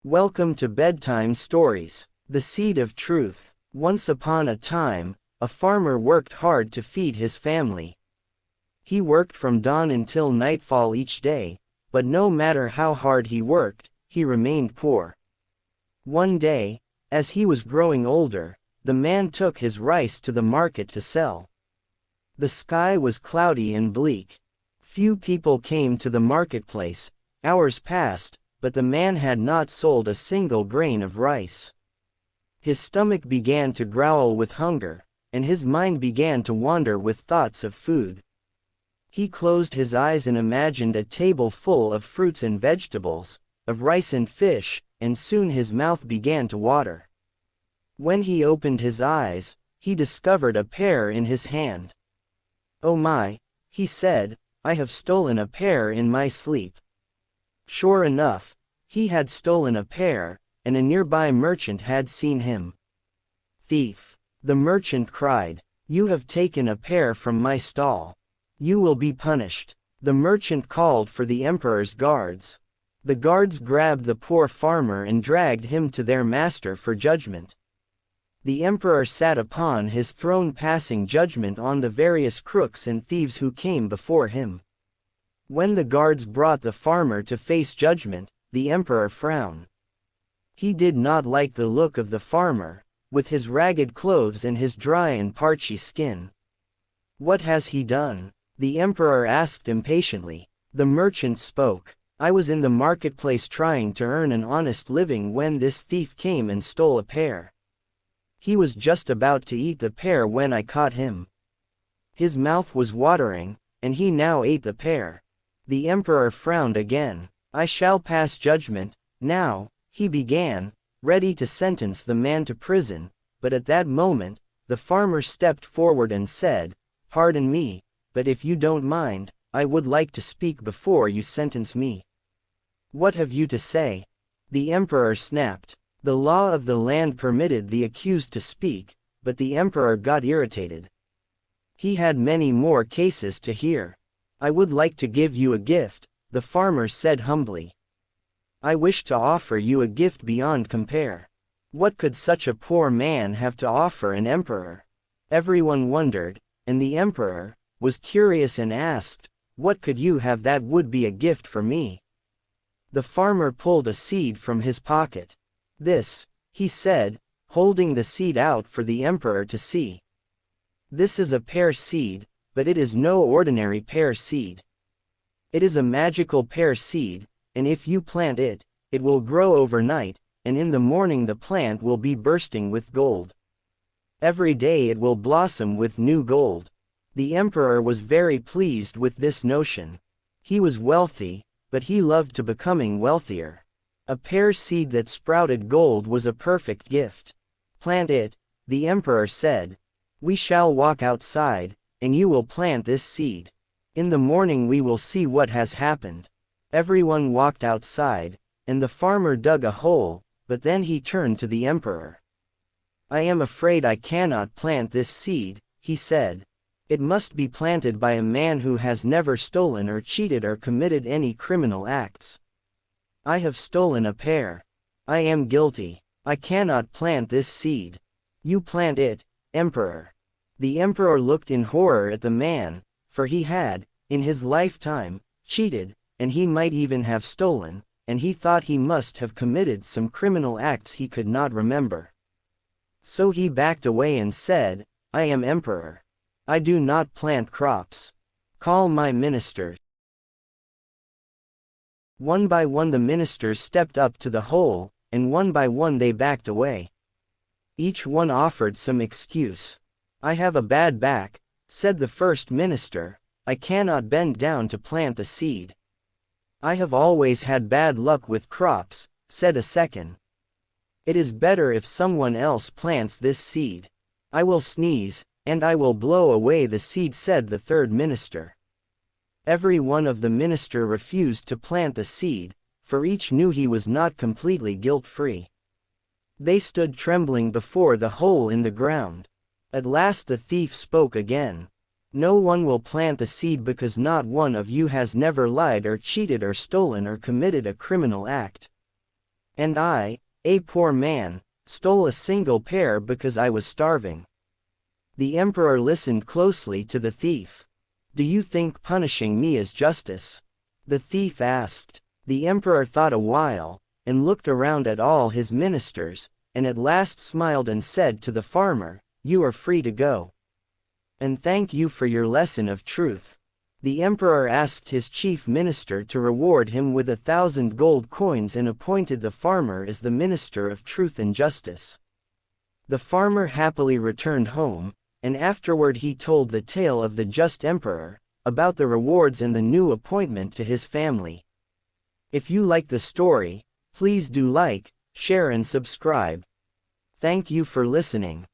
Welcome to Bedtime Stories, the seed of truth. Once upon a time, a farmer worked hard to feed his family. He worked from dawn until nightfall each day, but no matter how hard he worked, he remained poor. One day, as he was growing older, the man took his rice to the market to sell. The sky was cloudy and bleak. Few people came to the marketplace. Hours passed, but the man had not sold a single grain of rice. His stomach began to growl with hunger, and his mind began to wander with thoughts of food. He closed his eyes and imagined a table full of fruits and vegetables, of rice and fish, and soon his mouth began to water. When he opened his eyes, he discovered a pear in his hand. "Oh my," he said, "I have stolen a pear in my sleep." Sure enough, he had stolen a pear, and a nearby merchant had seen him. "Thief!" the merchant cried. "You have taken a pear from my stall. You will be punished." The merchant called for the emperor's guards. The guards grabbed the poor farmer and dragged him to their master for judgment. The emperor sat upon his throne passing judgment on the various crooks and thieves who came before him. When the guards brought the farmer to face judgment, the emperor frowned. He did not like the look of the farmer, with his ragged clothes and his dry and parchy skin. "What has he done?" the emperor asked impatiently. The merchant spoke. "I was in the marketplace trying to earn an honest living when this thief came and stole a pear. He was just about to eat the pear when I caught him. His mouth was watering, and he now ate the pear." The emperor frowned again. "I shall pass judgment, now," he began, ready to sentence the man to prison, but at that moment, the farmer stepped forward and said, "Pardon me, but if you don't mind, I would like to speak before you sentence me." "What have you to say?" the emperor snapped. The law of the land permitted the accused to speak, but the emperor got irritated. He had many more cases to hear. "I would like to give you a gift," the farmer said humbly. "I wish to offer you a gift beyond compare." What could such a poor man have to offer an emperor? Everyone wondered, and the emperor was curious and asked, "What could you have that would be a gift for me?" The farmer pulled a seed from his pocket. "This," he said, holding the seed out for the emperor to see. "This is a pear seed, but it is no ordinary pear seed. It is a magical pear seed, and if you plant it, it will grow overnight, and in the morning the plant will be bursting with gold. Every day it will blossom with new gold." The emperor was very pleased with this notion. He was wealthy, but he loved to becoming wealthier. A pear seed that sprouted gold was a perfect gift. "Plant it," the emperor said. "We shall walk outside, and you will plant this seed. In the morning we will see what has happened." Everyone walked outside, and the farmer dug a hole, but then he turned to the emperor. "I am afraid I cannot plant this seed," he said. "It must be planted by a man who has never stolen or cheated or committed any criminal acts. I have stolen a pear. I am guilty. I cannot plant this seed. You plant it, emperor." The emperor looked in horror at the man, for he had, in his lifetime, cheated, and he might even have stolen, and he thought he must have committed some criminal acts he could not remember. So he backed away and said, "I am emperor. I do not plant crops. Call my ministers." One by one the ministers stepped up to the hole, and one by one they backed away. Each one offered some excuse. "I have a bad back," said the first minister. "I cannot bend down to plant the seed." "I have always had bad luck with crops," said a second. "It is better if someone else plants this seed." "I will sneeze, and I will blow away the seed," said the third minister. Every one of the minister refused to plant the seed, for each knew he was not completely guilt-free. They stood trembling before the hole in the ground. At last the thief spoke again. "No one will plant the seed because not one of you has never lied or cheated or stolen or committed a criminal act. And I, a poor man, stole a single pair because I was starving." The emperor listened closely to the thief. "Do you think punishing me is justice?" the thief asked. The emperor thought a while, and looked around at all his ministers, and at last smiled and said to the farmer, "You are free to go. And thank you for your lesson of truth." The emperor asked his chief minister to reward him with 1,000 gold coins and appointed the farmer as the minister of truth and justice. The farmer happily returned home, and afterward he told the tale of the just emperor, about the rewards and the new appointment to his family. If you like the story, please do like, share and subscribe. Thank you for listening.